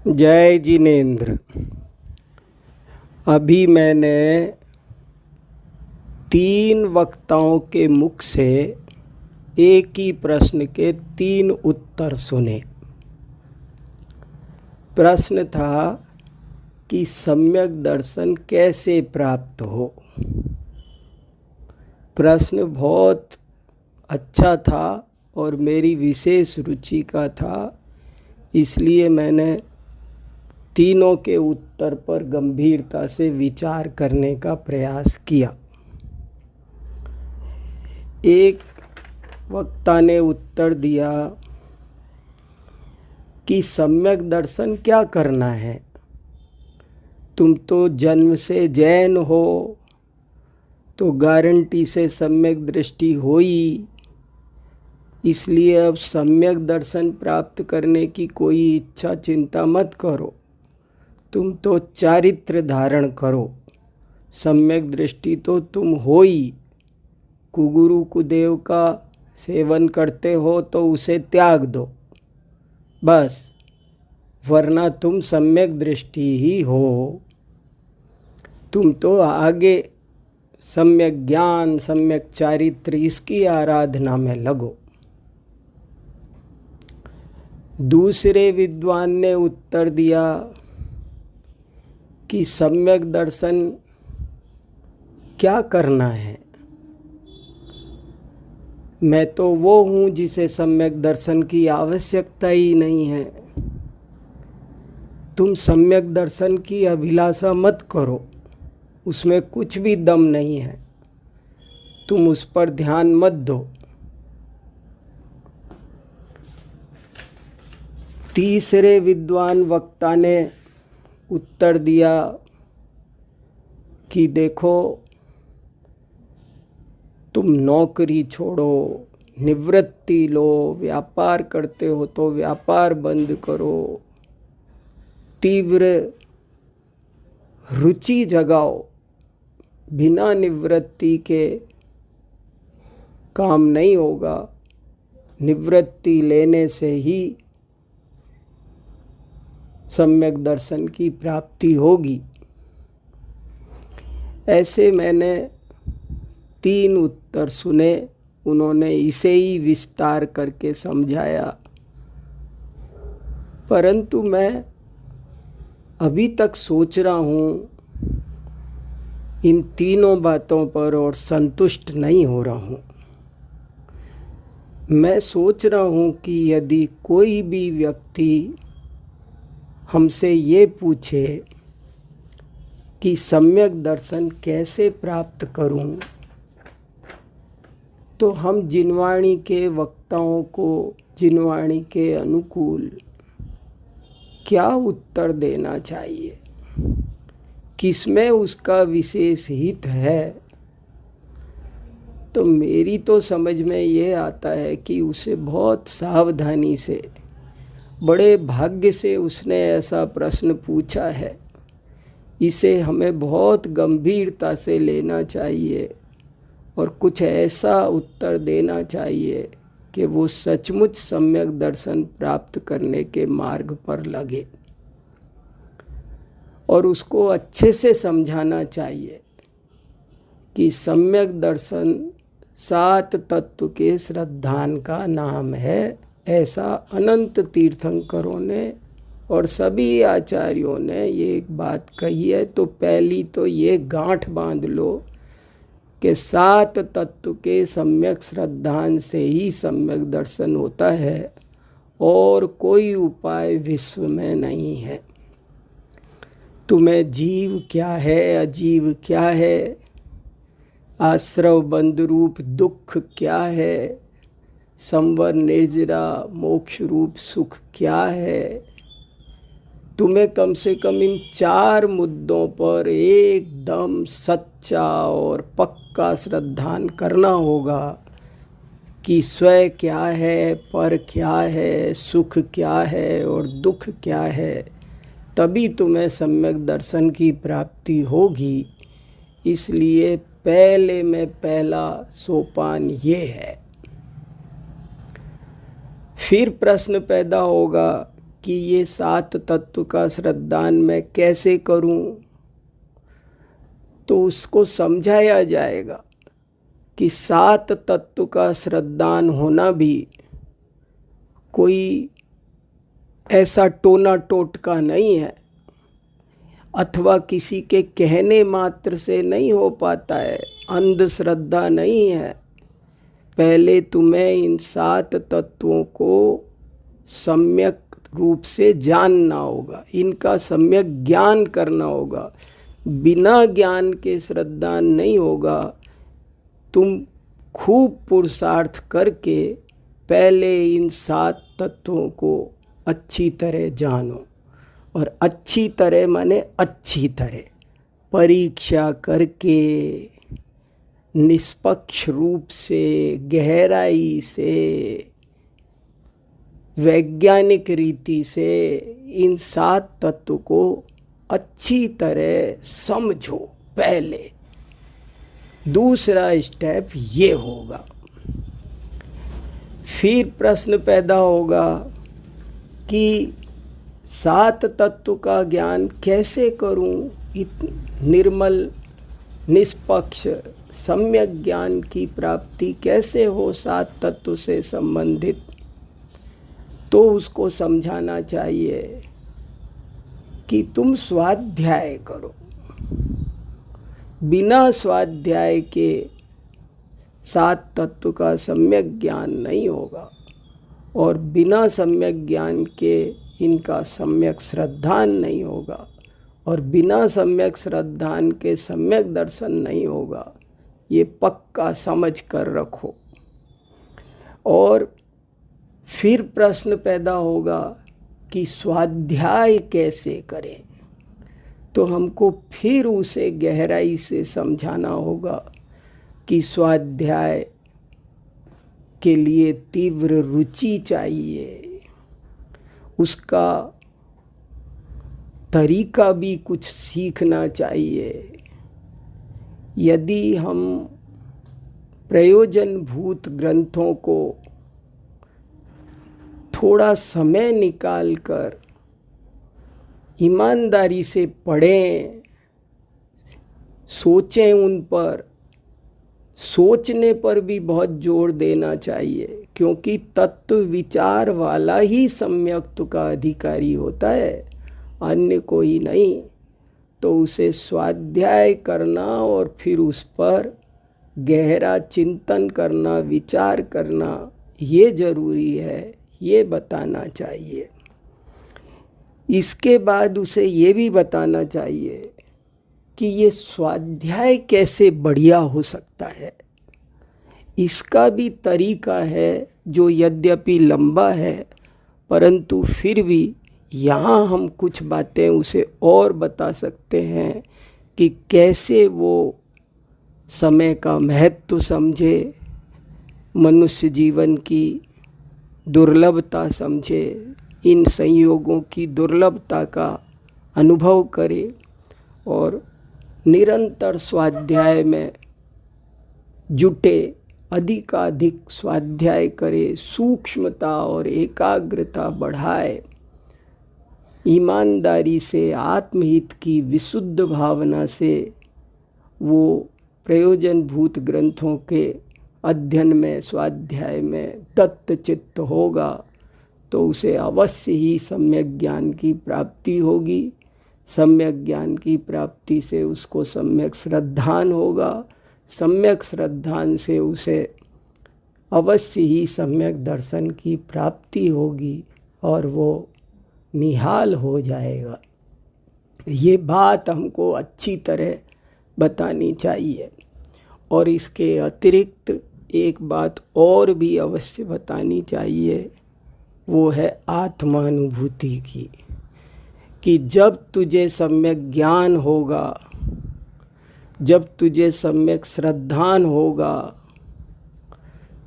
जय जिनेन्द्र। अभी मैंने 3 वक्ताओं के मुख से एक ही प्रश्न के 3 उत्तर सुने। प्रश्न था कि सम्यक दर्शन कैसे प्राप्त हो। प्रश्न बहुत अच्छा था और मेरी विशेष रुचि का था, इसलिए मैंने तीनों के उत्तर पर गंभीरता से विचार करने का प्रयास किया। एक वक्ता ने उत्तर दिया कि सम्यक दर्शन क्या करना है, तुम तो जन्म से जैन हो तो गारंटी से सम्यक दृष्टि होई, इसलिए अब सम्यक दर्शन प्राप्त करने की कोई इच्छा चिंता मत करो, तुम तो चारित्र धारण करो, सम्यक दृष्टि तो तुम हो ही। कुगुरु कुदेव का सेवन करते हो तो उसे त्याग दो बस, वरना तुम सम्यक दृष्टि ही हो। तुम तो आगे सम्यक ज्ञान, सम्यक चारित्र, इसकी आराधना में लगो। दूसरे विद्वान ने उत्तर दिया कि सम्यक दर्शन क्या करना है, मैं तो वो हूँ जिसे सम्यक दर्शन की आवश्यकता ही नहीं है। तुम सम्यक दर्शन की अभिलाषा मत करो, उसमें कुछ भी दम नहीं है, तुम उस पर ध्यान मत दो। तीसरे विद्वान वक्ता ने उत्तर दिया कि देखो, तुम नौकरी छोड़ो, निवृत्ति लो, व्यापार करते हो तो व्यापार बंद करो, तीव्र रुचि जगाओ, बिना निवृत्ति के काम नहीं होगा, निवृत्ति लेने से ही सम्यक दर्शन की प्राप्ति होगी। ऐसे मैंने 3 उत्तर सुने, उन्होंने इसे ही विस्तार करके समझाया, परंतु मैं अभी तक सोच रहा हूँ इन तीनों बातों पर और संतुष्ट नहीं हो रहा हूँ। मैं सोच रहा हूँ कि यदि कोई भी व्यक्ति हमसे ये पूछे कि सम्यक दर्शन कैसे प्राप्त करूं, तो हम जिनवाणी के वक्ताओं को जिनवाणी के अनुकूल क्या उत्तर देना चाहिए, किसमें उसका विशेष हित है। तो मेरी तो समझ में ये आता है कि उसे बहुत सावधानी से, बड़े भाग्य से उसने ऐसा प्रश्न पूछा है, इसे हमें बहुत गंभीरता से लेना चाहिए और कुछ ऐसा उत्तर देना चाहिए कि वो सचमुच सम्यक दर्शन प्राप्त करने के मार्ग पर लगे, और उसको अच्छे से समझाना चाहिए कि सम्यक दर्शन 7 तत्व के श्रद्धान का नाम है। ऐसा अनंत तीर्थंकरों ने और सभी आचार्यों ने ये एक बात कही है। तो पहली तो ये गांठ बांध लो कि 7 तत्व के सम्यक श्रद्धान से ही सम्यक दर्शन होता है, और कोई उपाय विश्व में नहीं है। तुम्हें जीव क्या है, अजीव क्या है, आश्रव बंध रूप दुख क्या है, संवर निर्जरा मोक्ष रूप सुख क्या है, तुम्हें कम से कम इन 4 मुद्दों पर एकदम सच्चा और पक्का श्रद्धान करना होगा कि स्वयं क्या है, पर क्या है, सुख क्या है और दुख क्या है, तभी तुम्हें सम्यक दर्शन की प्राप्ति होगी। इसलिए पहले में पहला सोपान ये है। फिर प्रश्न पैदा होगा कि ये 7 तत्व का श्रद्धान मैं कैसे करूं, तो उसको समझाया जाएगा कि 7 तत्व का श्रद्धान होना भी कोई ऐसा टोना टोटका नहीं है, अथवा किसी के कहने मात्र से नहीं हो पाता है, अंधश्रद्धा नहीं है। पहले तुम्हें इन 7 तत्वों को सम्यक रूप से जानना होगा, इनका सम्यक ज्ञान करना होगा। बिना ज्ञान के श्रद्धान नहीं होगा। तुम खूब पुरुषार्थ करके पहले इन 7 तत्वों को अच्छी तरह जानो, और अच्छी तरह माने अच्छी तरह परीक्षा करके निष्पक्ष रूप से, गहराई से, वैज्ञानिक रीति से इन 7 तत्व को अच्छी तरह समझो पहले। दूसरा स्टेप ये होगा। फिर प्रश्न पैदा होगा कि 7 तत्व का ज्ञान कैसे करूं, निर्मल निष्पक्ष सम्यक ज्ञान की प्राप्ति कैसे हो 7 तत्व से संबंधित। तो उसको समझाना चाहिए कि तुम स्वाध्याय करो। बिना स्वाध्याय के 7 तत्व का सम्यक ज्ञान नहीं होगा, और बिना सम्यक ज्ञान के इनका सम्यक श्रद्धान नहीं होगा, और बिना सम्यक श्रद्धान के सम्यक दर्शन नहीं होगा। ये पक्का समझ कर रखो। और फिर प्रश्न पैदा होगा कि स्वाध्याय कैसे करें। तो हमको फिर उसे गहराई से समझाना होगा कि स्वाध्याय के लिए तीव्र रुचि चाहिए, उसका तरीका भी कुछ सीखना चाहिए। यदि हम प्रयोजनभूत ग्रंथों को थोड़ा समय निकाल कर ईमानदारी से पढ़ें, सोचें, उन पर सोचने पर भी बहुत जोर देना चाहिए, क्योंकि तत्व विचार वाला ही सम्यक्त्व का अधिकारी होता है, अन्य कोई नहीं। तो उसे स्वाध्याय करना और फिर उस पर गहरा चिंतन करना, विचार करना, ये जरूरी है, ये बताना चाहिए। इसके बाद उसे ये भी बताना चाहिए कि ये स्वाध्याय कैसे बढ़िया हो सकता है। इसका भी तरीका है जो यद्यपि लंबा है, परंतु फिर भी यहाँ हम कुछ बातें उसे और बता सकते हैं कि कैसे वो समय का महत्व समझे, मनुष्य जीवन की दुर्लभता समझे, इन संयोगों की दुर्लभता का अनुभव करे, और निरंतर स्वाध्याय में जुटे, अधिकाधिक स्वाध्याय करे, सूक्ष्मता और एकाग्रता बढ़ाए, ईमानदारी से, आत्महित की विशुद्ध भावना से वो प्रयोजनभूत ग्रंथों के अध्ययन में, स्वाध्याय में तत्चित्त होगा, तो उसे अवश्य ही सम्यक ज्ञान की प्राप्ति होगी। सम्यक ज्ञान की प्राप्ति से उसको सम्यक श्रद्धान होगा, सम्यक श्रद्धान से उसे अवश्य ही सम्यक दर्शन की प्राप्ति होगी, और वो निहाल हो जाएगा। ये बात हमको अच्छी तरह बतानी चाहिए। और इसके अतिरिक्त एक बात और भी अवश्य बतानी चाहिए, वो है आत्मानुभूति की, कि जब तुझे सम्यक ज्ञान होगा, जब तुझे सम्यक श्रद्धान होगा,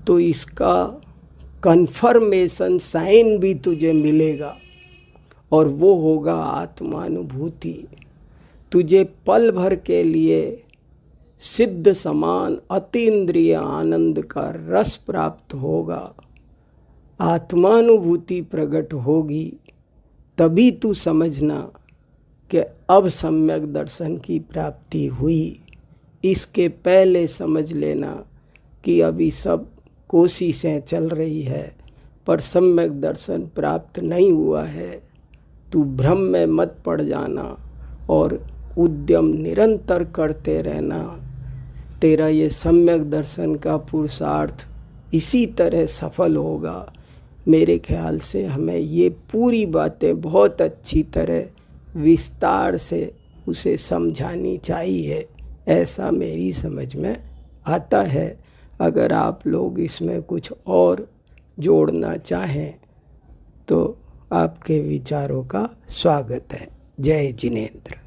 तो इसका कन्फर्मेशन साइन भी तुझे मिलेगा, और वो होगा आत्मानुभूति। तुझे पल भर के लिए सिद्ध समान अतीन्द्रिय आनंद का रस प्राप्त होगा, आत्मानुभूति प्रकट होगी, तभी तू समझना कि अब सम्यक दर्शन की प्राप्ति हुई। इसके पहले समझ लेना कि अभी सब कोशिशें चल रही है पर सम्यक दर्शन प्राप्त नहीं हुआ है। तू भ्रम में मत पड़ जाना और उद्यम निरंतर करते रहना। तेरा ये सम्यक दर्शन का पुरुषार्थ इसी तरह सफल होगा। मेरे ख्याल से हमें ये पूरी बातें बहुत अच्छी तरह विस्तार से उसे समझानी चाहिए, ऐसा मेरी समझ में आता है। अगर आप लोग इसमें कुछ और जोड़ना चाहें तो आपके विचारों का स्वागत है। जय जिनेंद्र।